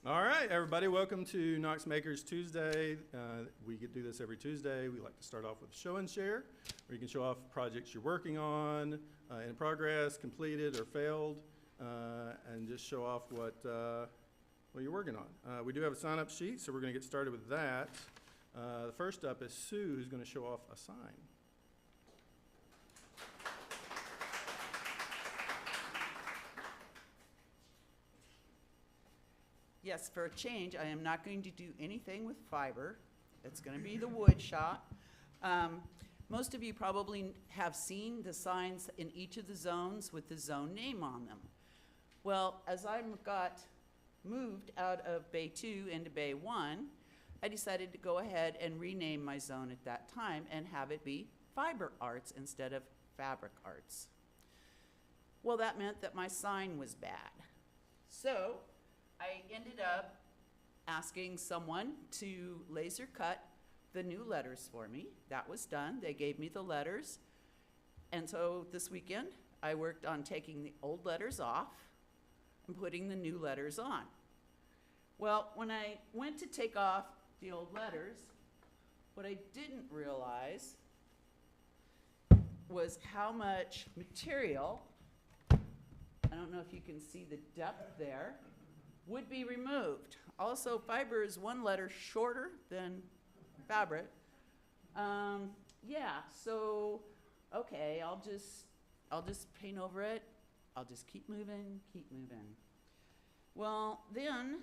All right, everybody, welcome to Knox Makers Tuesday. We do this every Tuesday. We like to start off with show and share, where you can show off projects you're working on, in progress, completed, or failed, and just show off what you're working on. We do have a sign-up sheet, so we're going to get started with that. The first up is Sue, who's going to show off a sign. Yes, for a change, I am not going to do anything with fiber. It's going to be the wood shop. Most of you probably have seen the signs in each of the zones with the zone name on them. Well, as I got moved out of Bay 2 into Bay 1, I decided to go ahead and rename my zone at that time and have it be Fiber Arts instead of Fabric Arts. Well, that meant that my sign was bad. So I ended up asking someone to laser cut the new letters for me. That was done. They gave me the letters. And so this weekend, I worked on taking the old letters off and putting the new letters on. Well, when I went to take off the old letters, what I didn't realize was how much material, I don't know if you can see the depth there, would be removed. Also, fiber is one letter shorter than fabric. Yeah, so, okay, I'll just paint over it. I'll just keep moving, keep moving. Well, then,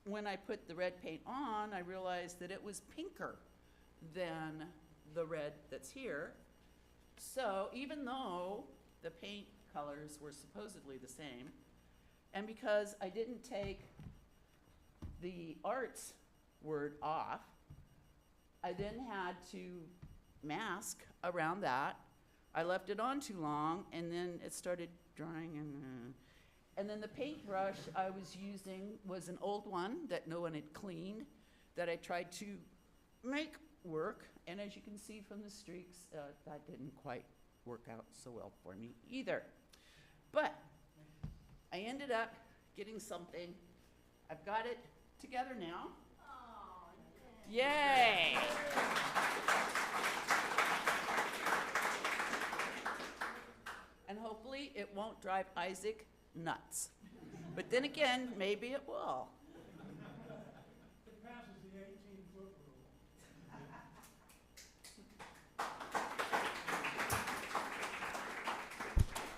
when I put the red paint on, I realized that it was pinker than the red that's here. So, even though the paint colors were supposedly the same, and because I didn't take the arts word off, I then had to mask around that. I left it on too long, and then it started drying. And then the paintbrush I was using was an old one that no one had cleaned, that I tried to make work. And as you can see from the streaks, that didn't quite work out so well for me either. But I ended up getting something. I've got it together now. Oh, yay! And hopefully it won't drive Isaac nuts. But then again, maybe it will. It passes the 18-foot rule.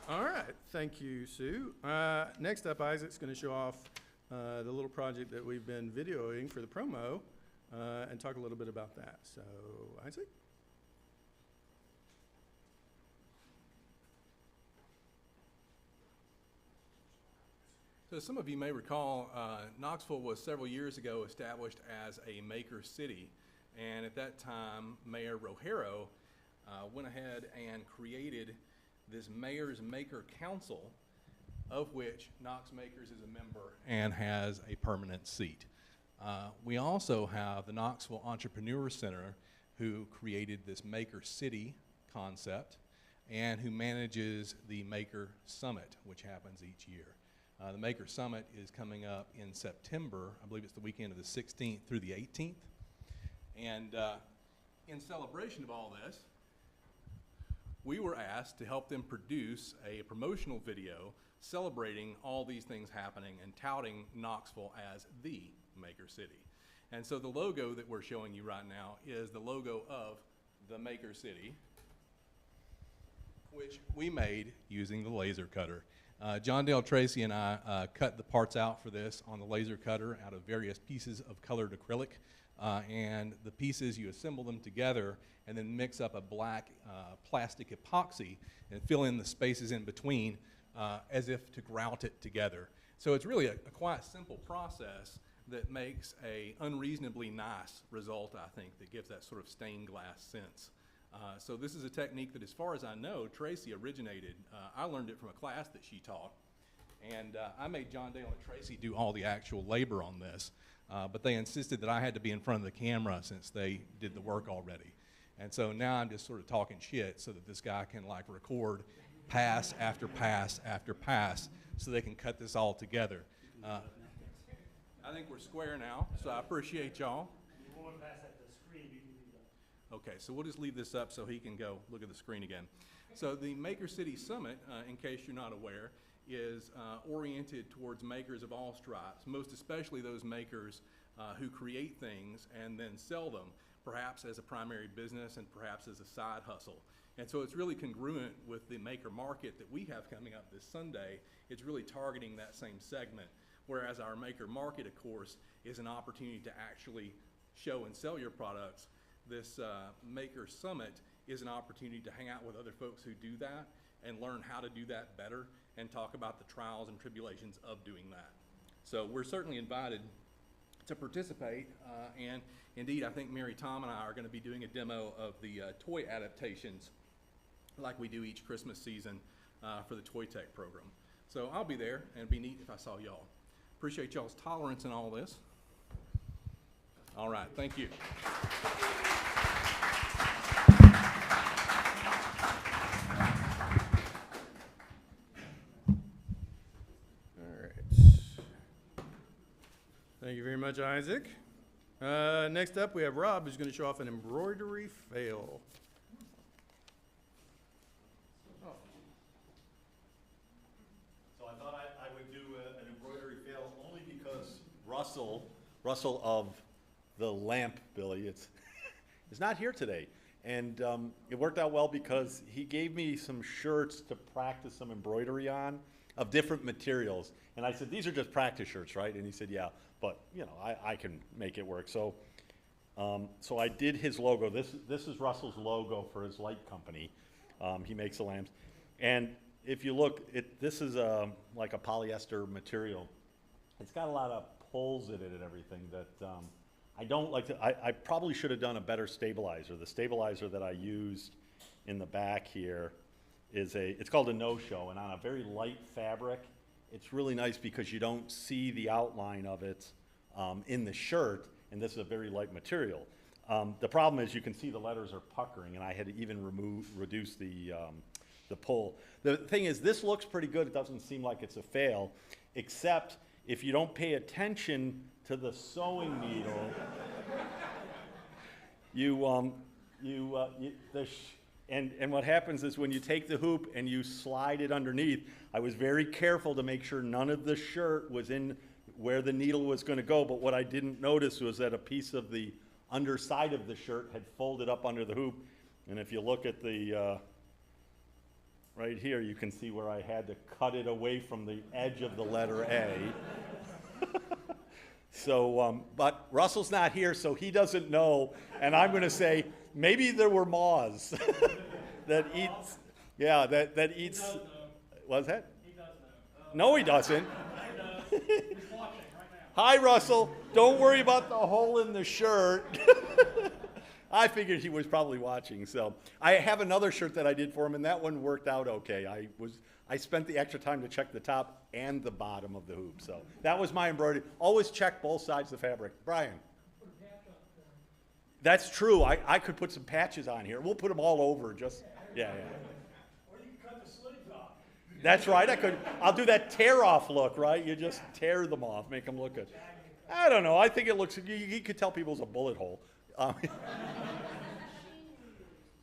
All right, thank you, Sue. Next up, Isaac's going to show off the little project that we've been videoing for the promo and talk a little bit about that. So, Isaac? So some of you may recall, Knoxville was several years ago established as a maker city, and at that time, Mayor Rogero went ahead and created this Mayor's Maker Council, of which Knox Makers is a member and has a permanent seat. We also have the Knoxville Entrepreneur Center, who created this Maker City concept and who manages the Maker Summit, which happens each year. The Maker Summit is coming up in September. I believe it's the weekend of the 16th through the 18th. And in celebration of all this, we were asked to help them produce a promotional video celebrating all these things happening and touting Knoxville as the Maker City. And so the logo that we're showing you right now is the logo of the Maker City, which we made using the laser cutter. John Dale Tracy and I cut the parts out for this on the laser cutter out of various pieces of colored acrylic. And the pieces, you assemble them together and then mix up a black plastic epoxy and fill in the spaces in between as if to grout it together. So it's really a quite simple process that makes a unreasonably nice result, I think, that gives that sort of stained glass sense. So this is a technique that, as far as I know, Tracy originated. I learned it from a class that she taught. And I made John Dale and Tracy do all the actual labor on this. But they insisted that I had to be in front of the camera since they did the work already. And so now I'm just sort of talking shit so that this guy can like record pass after pass after pass so they can cut this all together. I think we're square now, so I appreciate y'all. You want to pass that to the screen, you can leave that. Okay, so we'll just leave this up so he can go look at the screen again. So the Maker City Summit, in case you're not aware, is oriented towards makers of all stripes, most especially those makers who create things and then sell them, perhaps as a primary business and perhaps as a side hustle. And so it's really congruent with the maker market that we have coming up this Sunday. It's really targeting that same segment, whereas our maker market, of course, is an opportunity to actually show and sell your products. This Maker Summit is an opportunity to hang out with other folks who do that and learn how to do that better and talk about the trials and tribulations of doing that. So we're certainly invited to participate, and indeed I think Mary Tom and I are going to be doing a demo of the toy adaptations like we do each Christmas season for the Toy Tech program. So I'll be there, and it'd be neat if I saw y'all. Appreciate y'all's tolerance in all this. All right, thank you. All right. Thank you very much, Isaac. Next up, we have Rob, who's going to show off an embroidery fail. So I thought I would do an embroidery fail only because Russell of the lamp, Billy, is not here today. And it worked out well because he gave me some shirts to practice some embroidery on of different materials. And I said, these are just practice shirts, right? And he said, yeah, but you know, I can make it work. So so I did his logo. This is Russell's logo for his light company. He makes the lamps. And if you look, this is like a polyester material. It's got a lot of pulls in it and everything that I don't like to, I probably should have done a better stabilizer. The stabilizer that I used in the back here is it's called a no-show, and on a very light fabric, it's really nice because you don't see the outline of it in the shirt, and this is a very light material. The problem is you can see the letters are puckering, and I had to even reduce the pull. The thing is, this looks pretty good. It doesn't seem like it's a fail, except if you don't pay attention to the sewing needle, and what happens is when you take the hoop and you slide it underneath, I was very careful to make sure none of the shirt was in where the needle was going to go, but what I didn't notice was that a piece of the underside of the shirt had folded up under the hoop, and if you look at the right here, you can see where I had to cut it away from the edge of the letter A. So, but Russell's not here, so he doesn't know, and I'm going to say maybe there were moths that eats, yeah, that eats. He does know. What's that? He does know. No, he doesn't. He does. He's watching right now. Hi, Russell. Don't worry about the hole in the shirt. I figured he was probably watching. So I have another shirt that I did for him, and that one worked out okay. I spent the extra time to check the top and the bottom of the hoop. So that was my embroidery. Always check both sides of the fabric. Brian. Put a patch up there. That's true. I could put some patches on here. We'll put them all over. Just yeah. Or you can cut the sleeves off. That's right. I'll do that tear-off look, right? You just tear them off, make them look good. I don't know. I think it looks. You could tell people it's a bullet hole.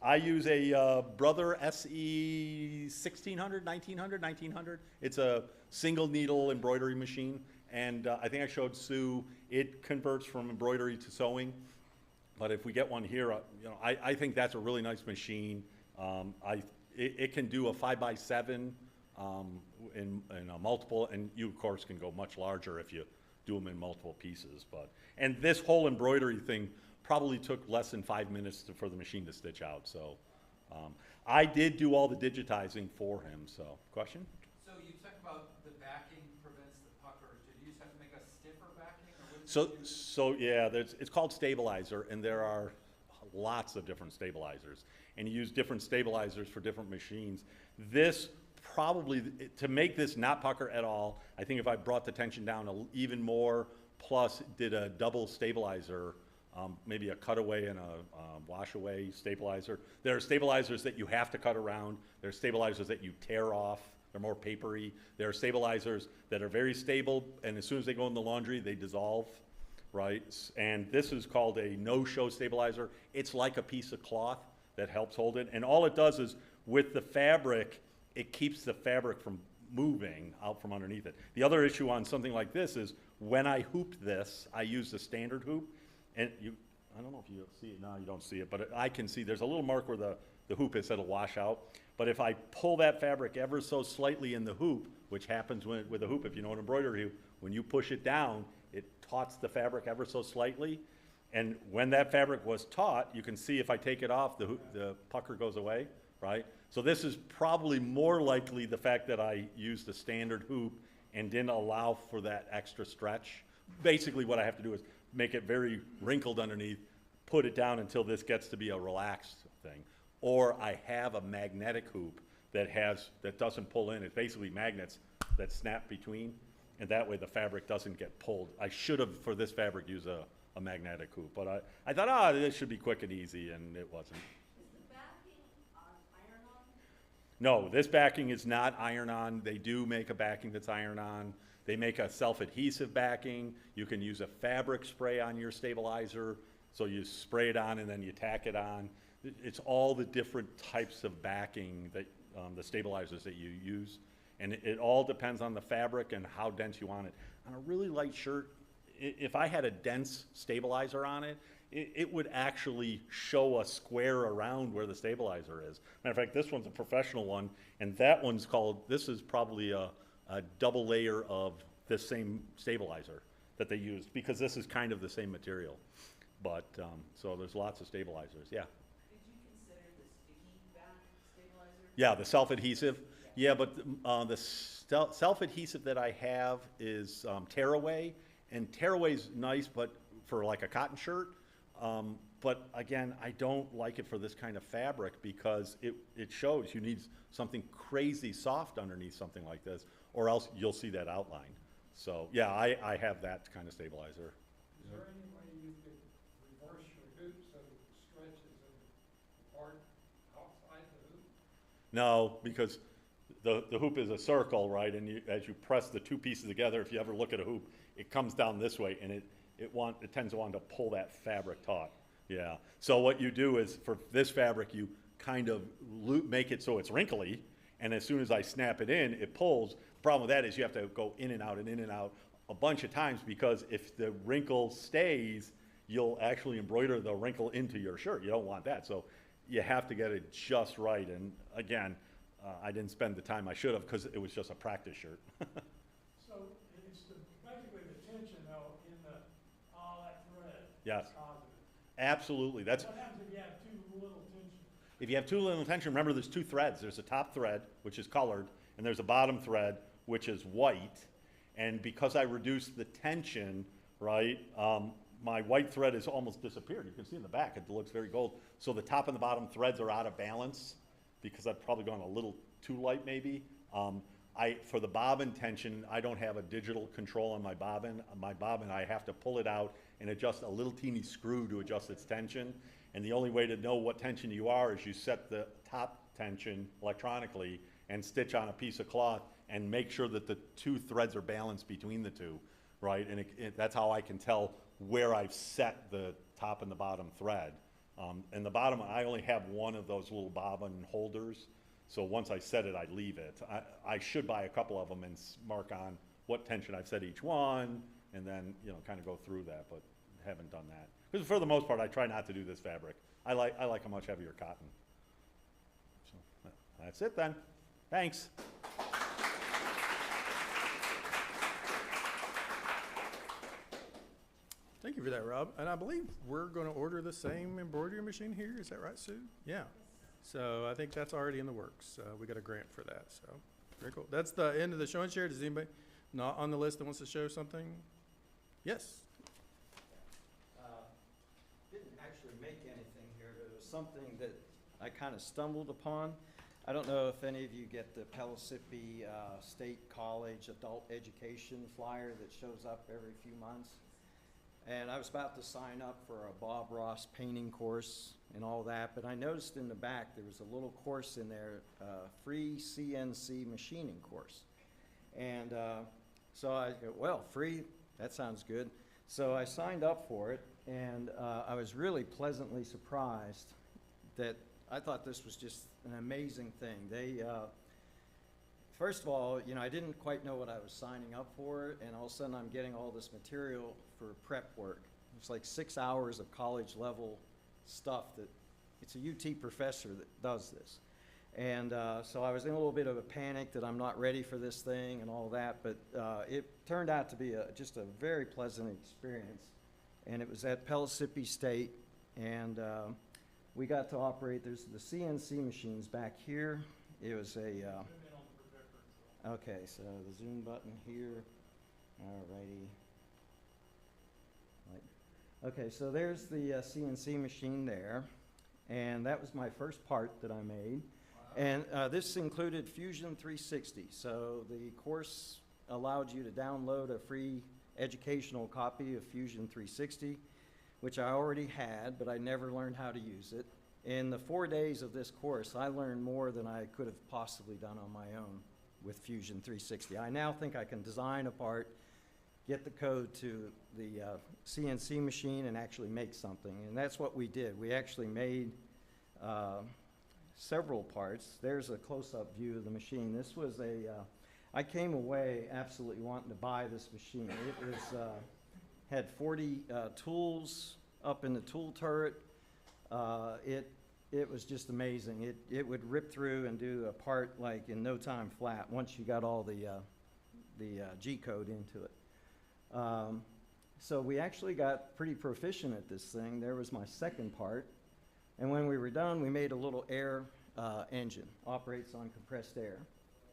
I use a Brother SE 1600, 1900. It's a single needle embroidery machine, and I think I showed Sue. It converts from embroidery to sewing. But if we get one here, you know, I think that's a really nice machine. It can do a 5x7 in a multiple, and you of course can go much larger if you do them in multiple pieces. And this whole embroidery thing probably took less than 5 minutes for the machine to stitch out. So I did do all the digitizing for him. So question? So you talk about the backing prevents the pucker. Did you just have to make a stiffer backing? Or what did you do? So yeah, it's called stabilizer, and there are lots of different stabilizers, and you use different stabilizers for different machines. This probably, to make this not pucker at all, I think if I brought the tension down even more, plus did a double stabilizer, maybe a cutaway and a washaway stabilizer. There are stabilizers that you have to cut around. There are stabilizers that you tear off They're more papery. There are stabilizers that are very stable, and as soon as they go in the laundry, they dissolve, right? And this is called a no-show stabilizer. It's like a piece of cloth that helps hold it. And all it does is, with the fabric, it keeps the fabric from moving out from underneath it. The other issue on something like this is, when I hooped this, I used a standard hoop, and I don't know if you see it now, you don't see it, but I can see there's a little mark where the hoop is that'll wash out. But if I pull that fabric ever so slightly in the hoop, which happens with a hoop, if you know an embroidery hoop, when you push it down, it tauts the fabric ever so slightly. And when that fabric was taut, you can see if I take it off, the pucker goes away, right? So this is probably more likely the fact that I used a standard hoop and didn't allow for that extra stretch. Basically what I have to do is make it very wrinkled underneath, put it down until this gets to be a relaxed thing. Or I have a magnetic hoop that doesn't pull in. It's basically magnets that snap between, and that way the fabric doesn't get pulled. I should have, for this fabric, used a magnetic hoop, but I thought, this should be quick and easy, and it wasn't. Is the backing iron-on? No, this backing is not iron-on. They do make a backing that's iron-on. They make a self-adhesive backing. You can use a fabric spray on your stabilizer, so you spray it on and then you tack it on. It's all the different types of backing that the stabilizers that you use, and it all depends on the fabric and how dense you want it. On a really light shirt, if I had a dense stabilizer on it, it would actually show a square around where the stabilizer is. Matter of fact, this one's a professional one, and that one's this is probably a double layer of this same stabilizer that they used, because this is kind of the same material. But, so there's lots of stabilizers, yeah. Did you consider the sticky back stabilizer? Yeah, the self-adhesive. Yeah, but the self-adhesive that I have is tearaway, and tearaway's nice, but for like a cotton shirt. But again, I don't like it for this kind of fabric because it shows you need something crazy soft underneath something like this, or else you'll see that outline. So yeah, I have that kind of stabilizer. Is there any way you could reverse your hoop so that the stretches of the part outside the hoop? No, because the hoop is a circle, right? And as you press the two pieces together, if you ever look at a hoop, it comes down this way, and it tends to want to pull that fabric taut. Yeah. So what you do is, for this fabric, you kind of make it so it's wrinkly, and as soon as I snap it in, it pulls. The problem with that is you have to go in and out and in and out a bunch of times, because if the wrinkle stays, you'll actually embroider the wrinkle into your shirt. You don't want that. So you have to get it just right. And again, I didn't spend the time I should have, because it was just a practice shirt. So it's basically the tension though in that thread. Yes. That's causing it. Absolutely. That's, What happens if you have too little tension? if you have too little tension, remember there's two threads. There's a top thread, which is colored, and there's a bottom thread, which is white. And because I reduced the tension, right, my white thread has almost disappeared. You can see in the back, it looks very gold. So the top and the bottom threads are out of balance, because I've probably gone a little too light maybe. For the bobbin tension, I don't have a digital control on my bobbin. I have to pull it out and adjust a little teeny screw to adjust its tension. And the only way to know what tension you are is you set the top tension electronically and stitch on a piece of cloth and make sure that the two threads are balanced between the two, right? And that's how I can tell where I've set the top and the bottom thread. And the bottom, I only have one of those little bobbin holders. So once I set it, I leave it. I should buy a couple of them and mark on what tension I've set each one, and then, kind of go through that, but haven't done that. Because for the most part, I try not to do this fabric. I like a much heavier cotton. So that's it then. Thanks. Thank you for that, Rob. And I believe we're going to order the same embroidery machine here. Is that right, Sue? Yeah. So I think that's already in the works. We got a grant for that. So very cool. That's the end of the show and share. Does anybody not on the list that wants to show something? Yes. Didn't actually make anything here, but it was something that I kind of stumbled upon. I don't know if any of you get the Pellissippi State College adult education flyer that shows up every few months. And I was about to sign up for a Bob Ross painting course and all that, but I noticed in the back there was a little course in there, free CNC machining course. And so I go, well, free, that sounds good. So I signed up for it, and I was really pleasantly surprised that I thought this was just an amazing thing. They, first of all, you know, I didn't quite know what I was signing up for, and all of a sudden I'm getting all this material for prep work. It's like 6 hours of college level stuff that, it's a UT professor that does this. And so I was in a little bit of a panic that I'm not ready for this thing and all that, but it turned out to be just a very pleasant experience. And it was at Pellissippi State, and we got to operate, there's the CNC machines back here. It was a, okay, so the zoom button here, alrighty. Okay, so there's the CNC machine there, and that was my first part that I made. And this included Fusion 360, so the course allowed you to download a free educational copy of Fusion 360, which I already had, but I never learned how to use it. In the 4 days of this course, I learned more than I could have possibly done on my own with Fusion 360. I now think I can design a part, get the code to the CNC machine, and actually make something. And that's what we did. We actually made several parts. There's a close-up view of the machine. This was I came away absolutely wanting to buy this machine. It was, had 40 tools up in the tool turret. It was just amazing. It would rip through and do a part like in no time flat once you got all the G code into it. So we actually got pretty proficient at this thing. There was my second part. And when we were done, we made a little air engine, operates on compressed air.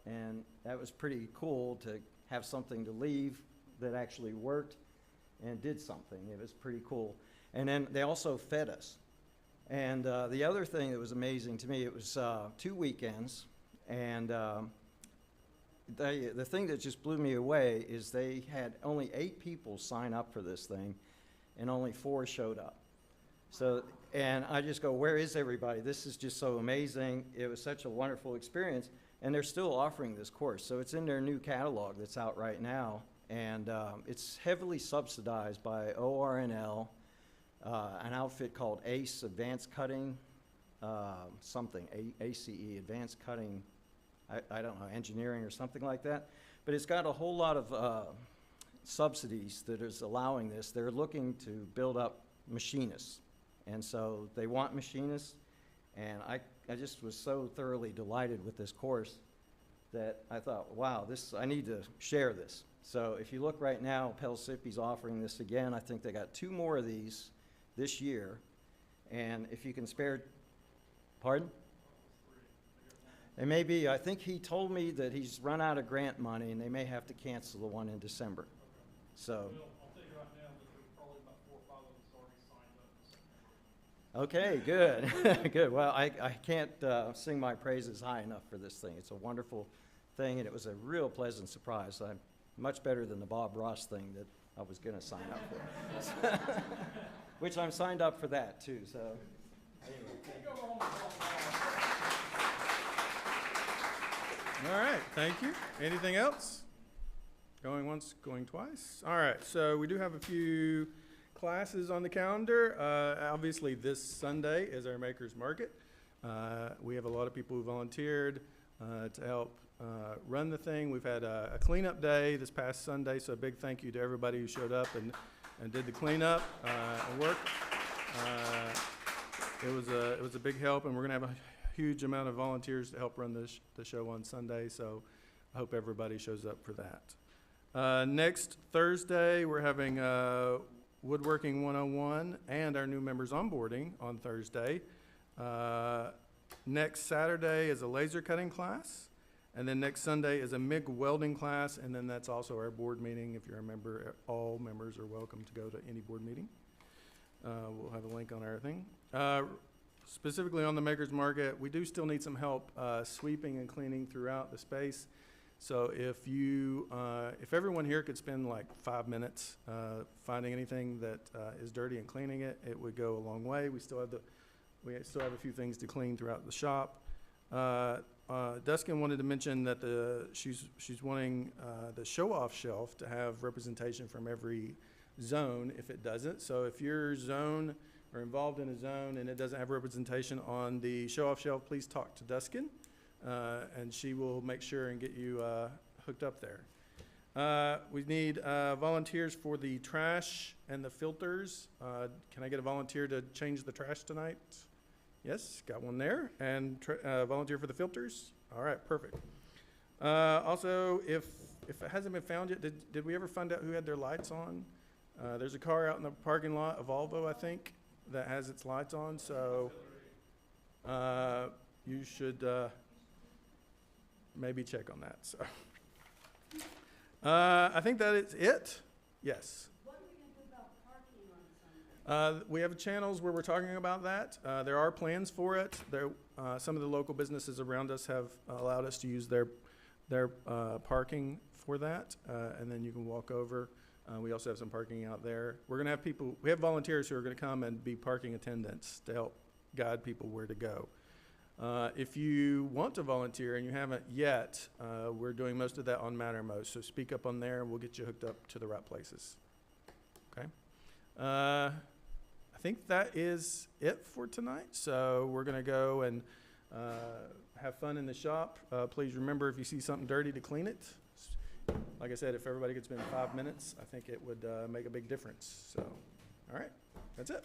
And that was pretty cool to have something to leave that actually worked and did something. It was pretty cool. And then they also fed us. And the other thing that was amazing to me, it was 2 weekends. And the thing that just blew me away is they had only 8 people sign up for this thing, and only 4 showed up. So, and I just go, where is everybody? This is just so amazing. It was such a wonderful experience. And they're still offering this course. So it's in their new catalog that's out right now. And it's heavily subsidized by ORNL, an outfit called ACE, Advanced Cutting, something, ACE, Advanced Cutting, I don't know, engineering or something like that. But it's got a whole lot of subsidies that is allowing this. They're looking to build up machinists. And so they want machinists. And I just was so thoroughly delighted with this course that I thought, wow, I need to share this. So if you look right now, Pellissippi's offering this again. I think they got 2 more of these this year. And if you can spare, pardon? It may be, I think he told me that he's run out of grant money and they may have to cancel the one in December. So. I'll tell you right now that there's probably about 4 or 5 of us already signed up. Okay, good, good. Well, I can't sing my praises high enough for this thing. It's a wonderful thing, and it was a real pleasant surprise. Much better than the Bob Ross thing that I was going to sign up for, which I'm signed up for that too. So, All right, thank you. Anything else? Going once, going twice? All right, so we do have a few classes on the calendar. Obviously, this Sunday is our Makers Market. We have a lot of people who volunteered to help run the thing. We've had a cleanup day this past Sunday, so a big thank you to everybody who showed up and did the cleanup and work. It was a big help, and we're going to have a huge amount of volunteers to help run the show on Sunday, so I hope everybody shows up for that. Next Thursday, we're having Woodworking 101 and our new members onboarding on Thursday. Next Saturday is a laser cutting class, and then next Sunday is a MIG welding class, and then that's also our board meeting. If you're a member, all members are welcome to go to any board meeting. We'll have a link on our thing. Specifically on the Makers Market, we do still need some help sweeping and cleaning throughout the space. So if everyone here could spend like 5 minutes finding anything that is dirty and cleaning it, it would go a long way. We still have a few things to clean throughout the shop. Duskin wanted to mention that she's wanting the show-off shelf to have representation from every zone if it doesn't. So if your zone or involved in a zone and it doesn't have representation on the show-off shelf, please talk to Duskin, and she will make sure and get you hooked up there. We need volunteers for the trash and the filters. Can I get a volunteer to change the trash tonight? Yes, got one there. And volunteer for the filters? All right, perfect. Also, if it hasn't been found yet, did we ever find out who had their lights on? There's a car out in the parking lot, a Volvo, I think, that has its lights on, so you should maybe check on that. So I think that is it. Yes. What are we gonna do about parking on Sunday? We have channels where we're talking about that. There are plans for it. Some of the local businesses around us have allowed us to use their parking for that, and then you can walk over. We also have some parking out there. We're gonna have we have volunteers who are gonna come and be parking attendants to help guide people where to go. If you want to volunteer and you haven't yet, we're doing most of that on Mattermost, so speak up on there and we'll get you hooked up to the right places. Okay? I think that is it for tonight, so we're gonna go and have fun in the shop. Please remember, if you see something dirty, to clean it. Like I said, if everybody could spend 5 minutes, I think it would make a big difference. So, all right, that's it.